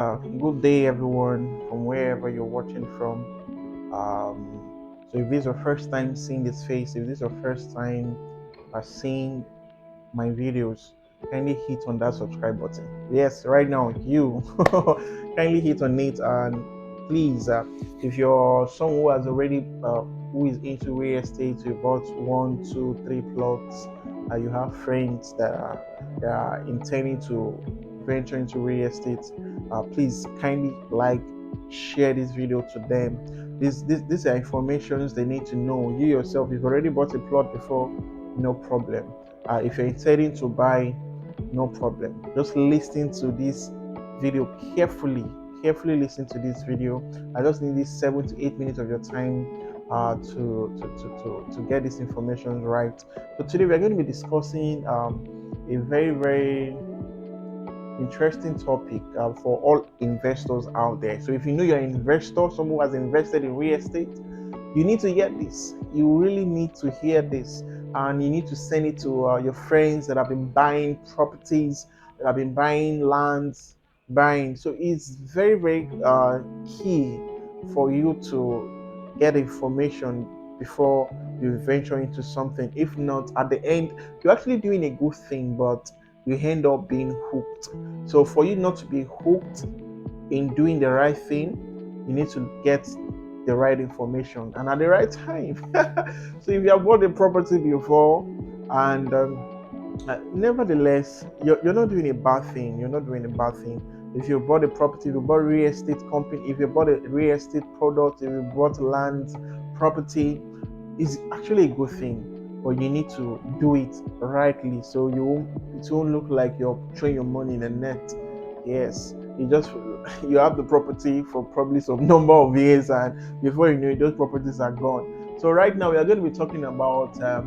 Good day, everyone, from wherever you're watching from. So, if this is your first time seeing this face, if this is your first time seeing my videos, kindly hit on that subscribe button. Yes, right now, you kindly hit on it, and please, if you're someone who has already who is into real estate, you bought one, two, three plots, you have friends that are intending to venture into real estate, please kindly share this video to them. These are informations they need to know. You yourself, you've already bought a plot before, no problem. If you're intending to buy, no problem. Just listen to this video carefully. Carefully listen to this video. I just need this 7 to 8 minutes of your time to get this information right. So today we're going to be discussing a very interesting topic for all investors out there. So if you know you're an investor, someone who has invested in real estate, you need to hear this. You really need to hear this, and you need to send it to your friends that have been buying properties, that have been buying lands, buying. So it's very key for you to get information before you venture into something. If not, at the end, you're actually doing a good thing, but you end up being hooked. So for you not to be hooked in doing the right thing, you need to get the right information and at the right time. So if you have bought a property before, and nevertheless, you're not doing a bad thing. You're not doing a bad thing. If you bought a property, if you bought a real estate company, if you bought a real estate product, if you bought land, property, is actually a good thing, but you need to do it rightly so it won't look like you're throwing your money in a net. Yes, you have the property for probably some number of years, and before you know it, those properties are gone. So right now we are going to be talking about a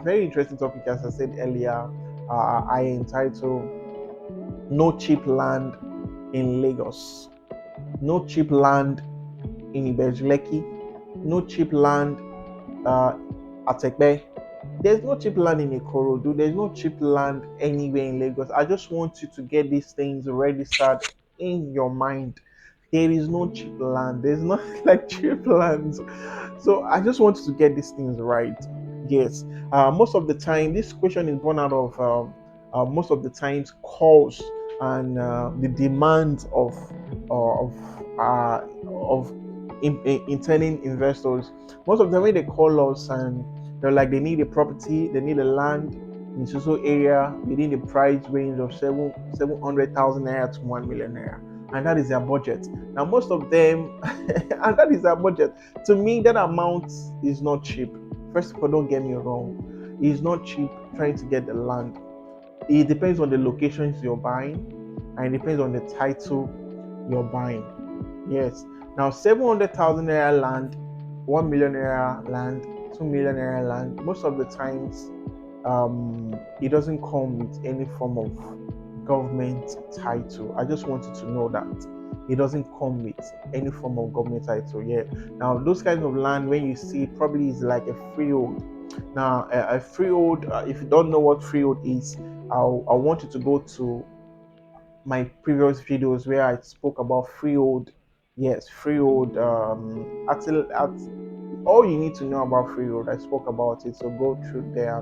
very interesting topic, as I said earlier. I entitled "No Cheap Land in Lagos." No cheap land in Ibejulekki. No cheap land uh, at Epe. There's no cheap land in Ikorodu. There's no cheap land anywhere in Lagos. I just want you to get these things registered in your mind. There is no cheap land. There's nothing like cheap lands. So I just want you to get these things right. Yes. Most of the time, this question is born out of most of the times calls and the demands of intending investors. Most of the way they call us and they're like they need a property, they need a land in so area within the price range of 700,000 naira to 1 million naira, and that is their budget. Now, most of them, and that is their budget. To me, that amount is not cheap. First of all, don't get me wrong, it's not cheap trying to get the land. It depends on the locations you're buying, and it depends on the title you're buying. Yes. Now, 700,000 naira land, 1 million naira land, 2 million naira land. Most of the times, it doesn't come with any form of government title. I just want you to know that it doesn't come with any form of government title. Yeah. Now, those kinds of land, when you see, probably is like a freehold. Now, a freehold. If you don't know what freehold is, I want you to go to my previous videos where I spoke about freehold. Yes, freehold. All you need to know about freehold, I spoke about it. So go through there.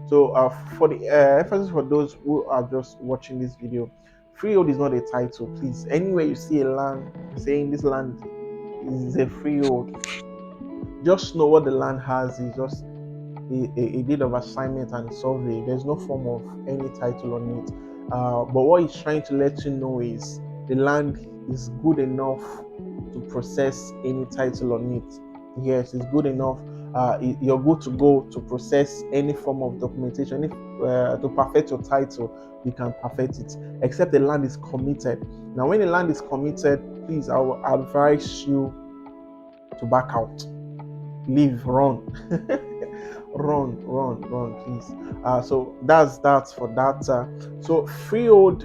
So for the emphasis for those who are just watching this video, freehold is not a title. Please, anywhere you see a land saying this land is a freehold, just know what the land has is just a deed of assignment and survey. There's no form of any title on it. But what he's trying to let you know is the land is good enough to process any title on it. Yes, it's good enough. You're good to go to process any form of documentation. If to perfect your title, you can perfect it, except the land is committed. Now, when the land is committed, please, I will advise you to back out, leave, run. Run, please. So that's for that. So freehold,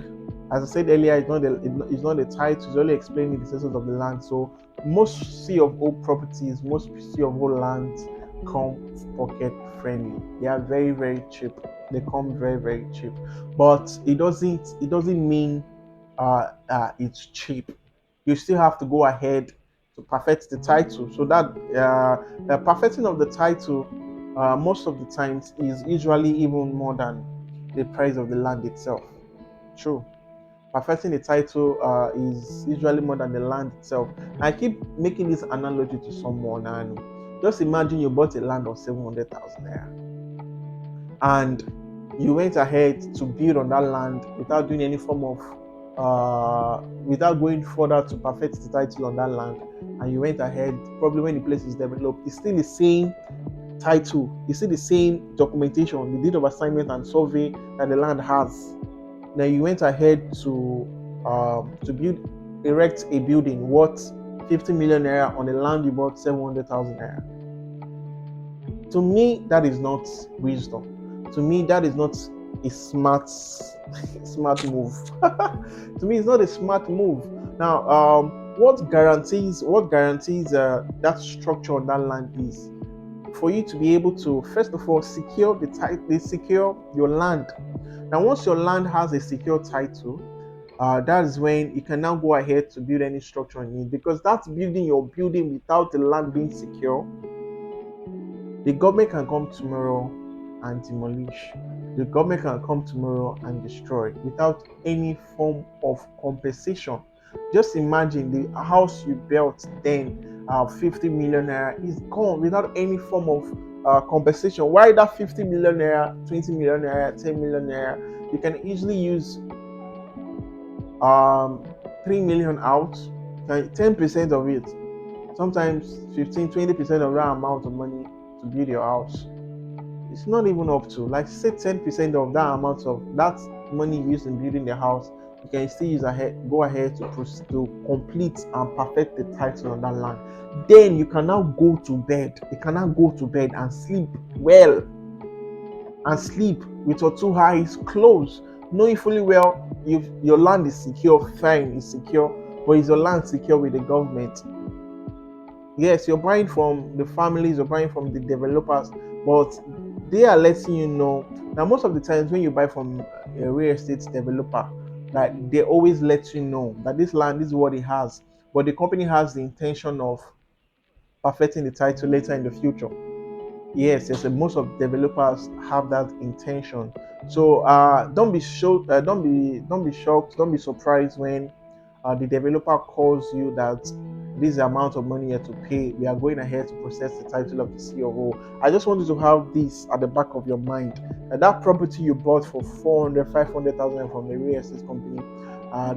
as I said earlier, it's not a title. It's only explaining the status of the land. So most C of O properties, most C of O lands come pocket friendly. They are very cheap. They come very cheap. But it doesn't mean it's cheap. You still have to go ahead to perfect the title. So that the perfecting of the title most of the times is usually even more than the price of the land itself. True. Perfecting the title is usually more than the land itself. I keep making this analogy to someone, and just imagine you bought a land of 700,000 naira, and you went ahead to build on that land without doing any form of without going further to perfect the title on that land, and you went ahead. Probably when the place is developed, it's still the same title, it's still the same documentation, the deed of assignment and survey that the land has. Now you went ahead to build, erect a building worth 50 million naira on a land you bought 700,000 naira. To me, that is not wisdom. To me, that is not a smart move. To me, it's not a smart move. Now, what guarantees that structure on that land is for you to be able to, first of all, secure secure your land. Now, once your land has a secure title, that is when you can now go ahead to build any structure in it, because that's building your building without the land being secure. The government can come tomorrow and demolish. The government can come tomorrow and destroy without any form of compensation. Just imagine the house you built then, 50 million naira, is gone without any form of compensation. Why that 50 million naira, 20 million naira, 10 million naira? You can easily use 3 million out, 10% of it, sometimes 15, 20% of that amount of money to build your house. It's not even up to, like, say 10% of that amount of that money used in building the house, you can still go ahead to complete and perfect the title on that land. Then you can now go to bed. You can now go to bed and sleep well, and sleep with your two eyes closed, knowing fully well if your land is secure, fine, it's secure, but is your land secure with the government? Yes, you're buying from the families, you're buying from the developers, but they are letting you know. Now, most of the times when you buy from a real estate developer, like, they always let you know that this land, this is what it has, but the company has the intention of perfecting the title later in the future. Yes, yes, and most of developers have that intention. So don't be shocked, don't be surprised when the developer calls you that this is the amount of money you have to pay. We are going ahead to process the title of the COO. I just wanted to have this at the back of your mind, that property you bought for 400, 500,000 from a real estate company,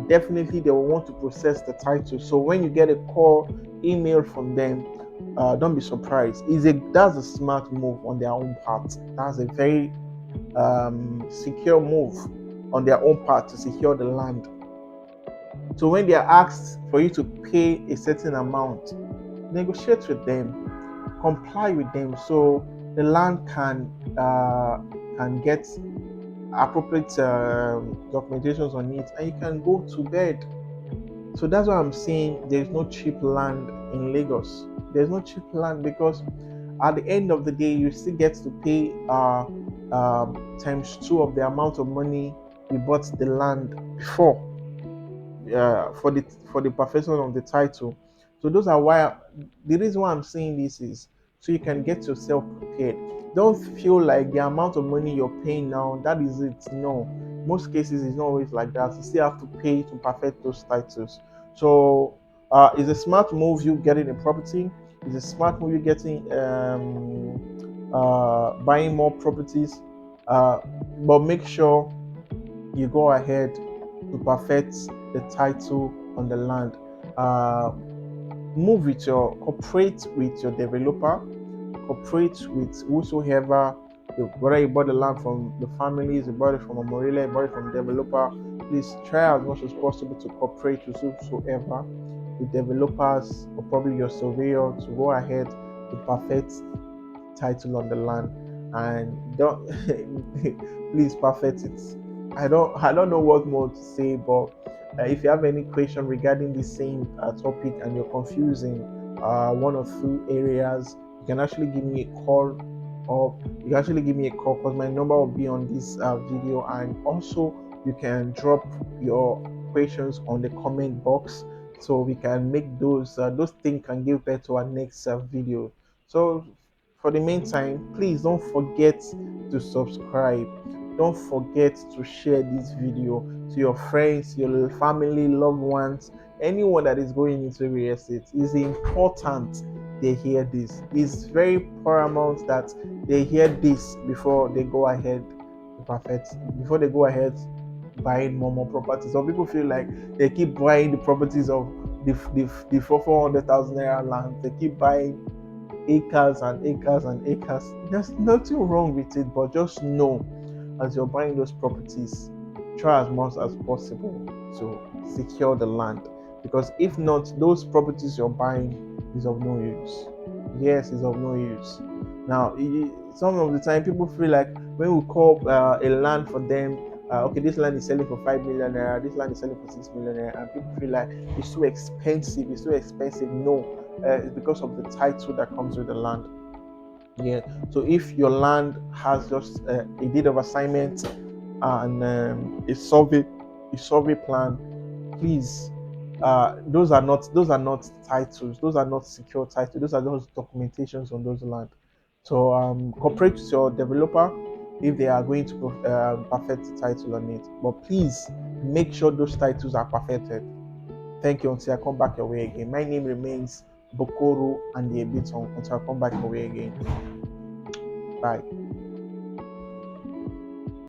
definitely they will want to process the title. So when you get a call, email from them, don't be surprised. That's a smart move on their own part. That's a very secure move on their own part to secure the land. So when they are asked for you to pay a certain amount, negotiate with them, comply with them, so the land can get appropriate documentations on it, and you can go to bed. So that's why I'm saying there's no cheap land in Lagos. There's no cheap land, because at the end of the day, you still get to pay times 2 of the amount of money you bought the land before, for the perfection of the title. So those are why the reason why I'm saying this is so you can get yourself prepared. Don't feel like the amount of money you're paying now, that is it. No, most cases it's not always like that. You still have to pay to perfect those titles. So it's a smart move you getting a property. It's a smart move you getting buying more properties. But make sure you go ahead to perfect the title on the land. Cooperate with your developer, cooperate with whosoever, whether you bought the land from the families, you bought it from a Morila, you bought it from a developer. Please try as much as possible to cooperate with whosoever, the developers, or probably your surveyor, to go ahead to perfect title on the land. And don't please perfect it. I don't know what more to say, but if you have any question regarding the same topic and you're confusing one or two areas, you can actually give me a call, because my number will be on this video, and also you can drop your questions on the comment box, so we can make those things can give birth to our next video. So for the meantime, please don't forget to subscribe. Don't forget to share this video to your friends, your family, loved ones, anyone that is going into real estate. It's important they hear this. It's very paramount that they hear this before they go ahead to perfect, before they go ahead buying more properties. Some people feel like they keep buying the properties of the 400,000 naira land. They keep buying acres and acres and acres. There's nothing wrong with it, but just know, as you're buying those properties, try as much as possible to secure the land, because if not, those properties you're buying is of no use. Yes, it's of no use. Now, some of the time people feel like when we call a land for them, okay, this land is selling for 5 million naira, this land is selling for 6 million naira, and people feel like it's too expensive. It's too expensive. No, it's because of the title that comes with the land. Yeah. So if your land has just a deed of assignment and a survey plan, please, those are not titles. Those are not secure titles. Those are just documentations on those land. So cooperate with your developer if they are going to perfect the title on it. But please make sure those titles are perfected. Thank you until I come back your way again. My name remains Bokoro and the Ebiton until I come back your way again. Bye.